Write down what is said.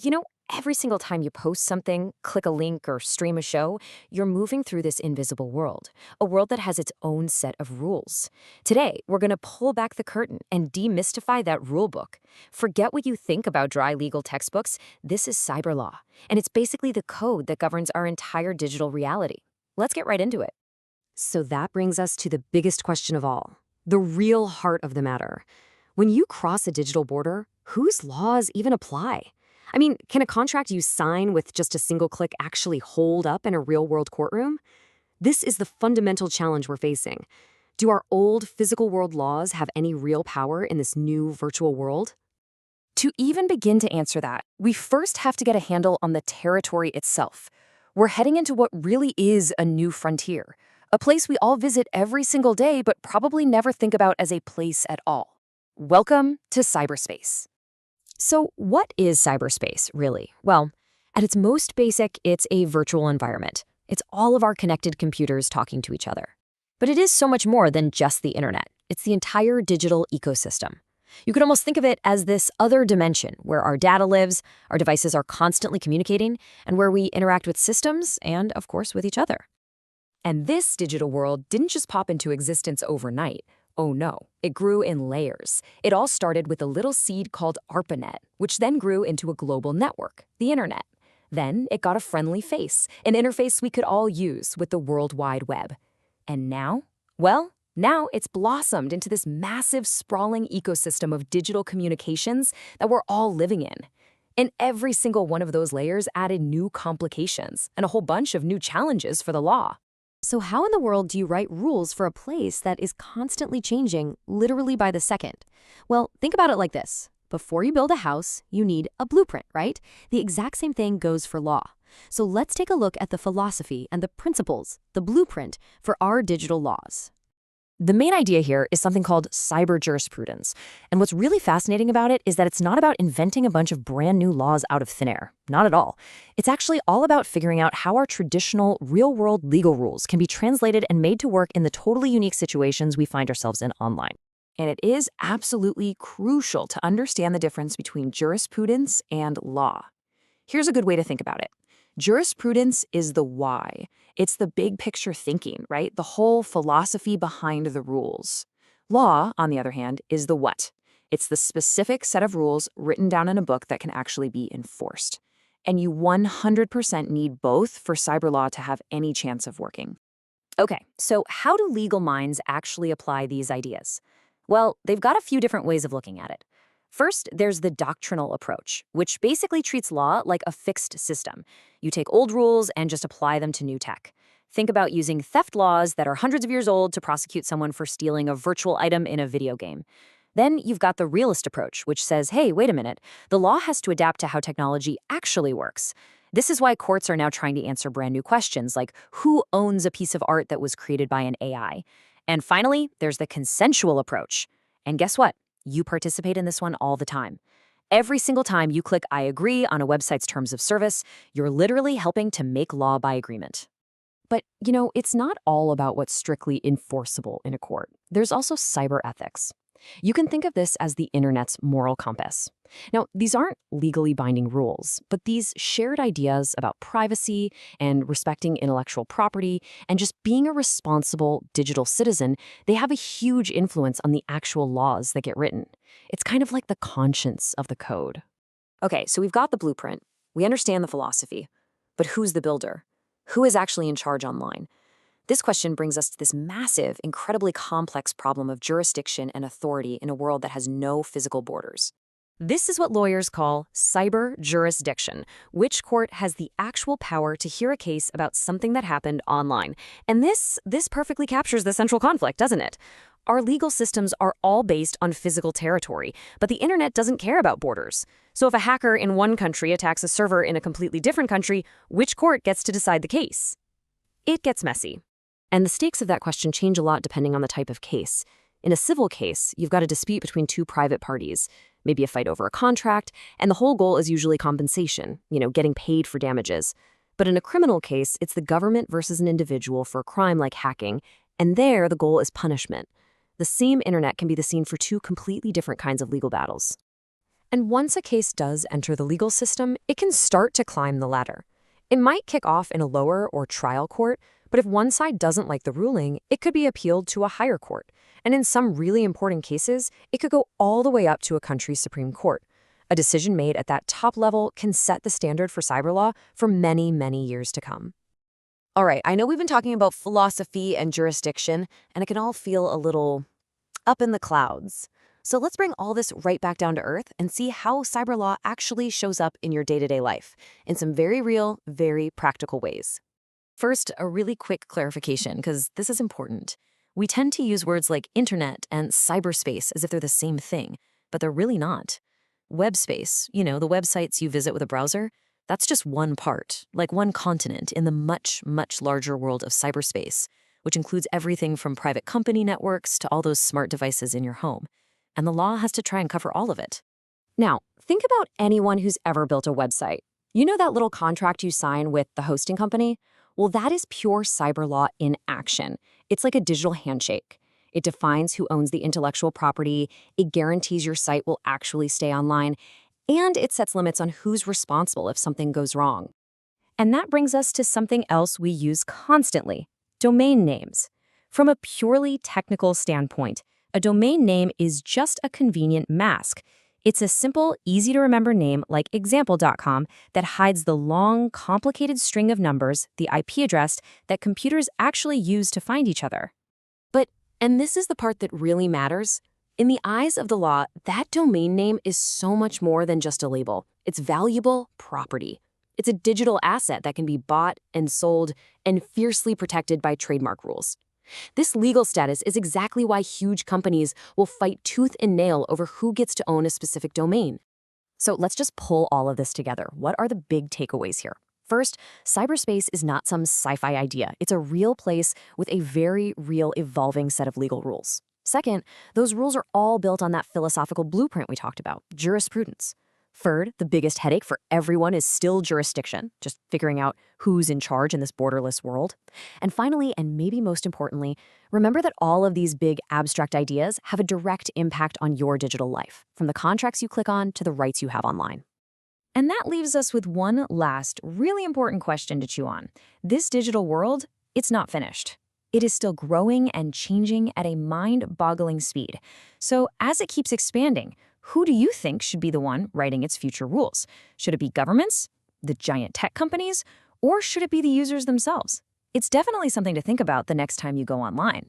You know, every single time you post something, click a link, or stream a show, you're moving through this invisible world, a world that has its own set of rules. Today, we're going to pull back the curtain and demystify that rule book. Forget what you think about dry legal textbooks. This is cyber law, and it's basically the code that governs our entire digital reality. Let's get right into it. So that brings us to the biggest question of all, the real heart of the matter. When you cross a digital border, whose laws even apply? I mean, can a contract you sign with just a single click actually hold up in a real-world courtroom? This is the fundamental challenge we're facing. Do our old physical world laws have any real power in this new virtual world? To even begin to answer that, we first have to get a handle on the territory itself. We're heading into what really is a new frontier, a place we all visit every single day but probably never think about as a place at all. Welcome to cyberspace. So what is cyberspace, really? Well, at its most basic, it's a virtual environment. It's all of our connected computers talking to each other. But it is so much more than just the internet. It's the entire digital ecosystem. You could almost think of it as this other dimension where our data lives, our devices are constantly communicating, and where we interact with systems and, of course, with each other. And this digital world didn't just pop into existence overnight. Oh no, it grew in layers. It all started with a little seed called ARPANET, which then grew into a global network, the internet. Then it got a friendly face, an interface we could all use with the World Wide Web. And now? Well, now it's blossomed into this massive, sprawling ecosystem of digital communications that we're all living in. And every single one of those layers added new complications and a whole bunch of new challenges for the law. So how in the world do you write rules for a place that is constantly changing, literally by the second? Well, think about it like this. Before you build a house, you need a blueprint, right? The exact same thing goes for law. So let's take a look at the philosophy and the principles, the blueprint for our digital laws. The main idea here is something called cyber jurisprudence. And what's really fascinating about it is that it's not about inventing a bunch of brand new laws out of thin air. Not at all. It's actually all about figuring out how our traditional, real-world legal rules can be translated and made to work in the totally unique situations we find ourselves in online. And it is absolutely crucial to understand the difference between jurisprudence and law. Here's a good way to think about it. Jurisprudence is the why. It's the big picture thinking, right? The whole philosophy behind the rules. Law, on the other hand, is the what. It's the specific set of rules written down in a book that can actually be enforced. And you 100% need both for cyber law to have any chance of working. Okay, so how do legal minds actually apply these ideas? Well, they've got a few different ways of looking at it. First, there's the doctrinal approach, which basically treats law like a fixed system. You take old rules and just apply them to new tech. Think about using theft laws that are hundreds of years old to prosecute someone for stealing a virtual item in a video game. Then you've got the realist approach, which says, hey, wait a minute, the law has to adapt to how technology actually works. This is why courts are now trying to answer brand new questions like who owns a piece of art that was created by an AI? And finally, there's the consensual approach. And guess what? You participate in this one all the time. Every single time you click I agree on a website's terms of service, you're literally helping to make law by agreement. But, it's not all about what's strictly enforceable in a court. There's also cyber ethics. You can think of this as the internet's moral compass. Now, these aren't legally binding rules, but these shared ideas about privacy and respecting intellectual property and just being a responsible digital citizen, they have a huge influence on the actual laws that get written. It's kind of like the conscience of the code. Okay, so we've got the blueprint. We understand the philosophy. But who's the builder? Who is actually in charge online? This question brings us to this massive, incredibly complex problem of jurisdiction and authority in a world that has no physical borders. This is what lawyers call cyber jurisdiction. Which court has the actual power to hear a case about something that happened online? And this perfectly captures the central conflict, doesn't it? Our legal systems are all based on physical territory, but the internet doesn't care about borders. So if a hacker in one country attacks a server in a completely different country, which court gets to decide the case? It gets messy. And the stakes of that question change a lot depending on the type of case. In a civil case, you've got a dispute between two private parties, maybe a fight over a contract, and the whole goal is usually compensation, getting paid for damages. But in a criminal case, it's the government versus an individual for a crime like hacking, and there the goal is punishment. The same internet can be the scene for two completely different kinds of legal battles. And once a case does enter the legal system, it can start to climb the ladder. It might kick off in a lower or trial court, but if one side doesn't like the ruling, it could be appealed to a higher court. And in some really important cases, it could go all the way up to a country's Supreme Court. A decision made at that top level can set the standard for cyber law for many, many years to come. All right, I know we've been talking about philosophy and jurisdiction, and it can all feel a little up in the clouds. So let's bring all this right back down to earth and see how cyber law actually shows up in your day-to-day life in some very real, very practical ways. First, a really quick clarification, because this is important. We tend to use words like internet and cyberspace as if they're the same thing, but they're really not. Web space, the websites you visit with a browser, that's just one part, like one continent in the much, much larger world of cyberspace, which includes everything from private company networks to all those smart devices in your home. And the law has to try and cover all of it. Now, think about anyone who's ever built a website. You know that little contract you sign with the hosting company? Well, that is pure cyber law in action. It's like a digital handshake. It defines who owns the intellectual property, it guarantees your site will actually stay online, and it sets limits on who's responsible if something goes wrong. And that brings us to something else we use constantly: domain names. From a purely technical standpoint, a domain name is just a convenient mask. It's a simple, easy-to-remember name like example.com that hides the long, complicated string of numbers, the IP address, that computers actually use to find each other. And this is the part that really matters, in the eyes of the law, that domain name is so much more than just a label. It's valuable property. It's a digital asset that can be bought and sold and fiercely protected by trademark rules. This legal status is exactly why huge companies will fight tooth and nail over who gets to own a specific domain. So let's just pull all of this together. What are the big takeaways here? First, cyberspace is not some sci-fi idea. It's a real place with a very real evolving set of legal rules. Second, those rules are all built on that philosophical blueprint we talked about, jurisprudence. Third, the biggest headache for everyone is still jurisdiction, just figuring out who's in charge in this borderless world. And finally, and maybe most importantly, remember that all of these big abstract ideas have a direct impact on your digital life, from the contracts you click on to the rights you have online. And that leaves us with one last, really important question to chew on. This digital world, it's not finished. It is still growing and changing at a mind-boggling speed. So as it keeps expanding, who do you think should be the one writing its future rules? Should it be governments, the giant tech companies, or should it be the users themselves? It's definitely something to think about the next time you go online.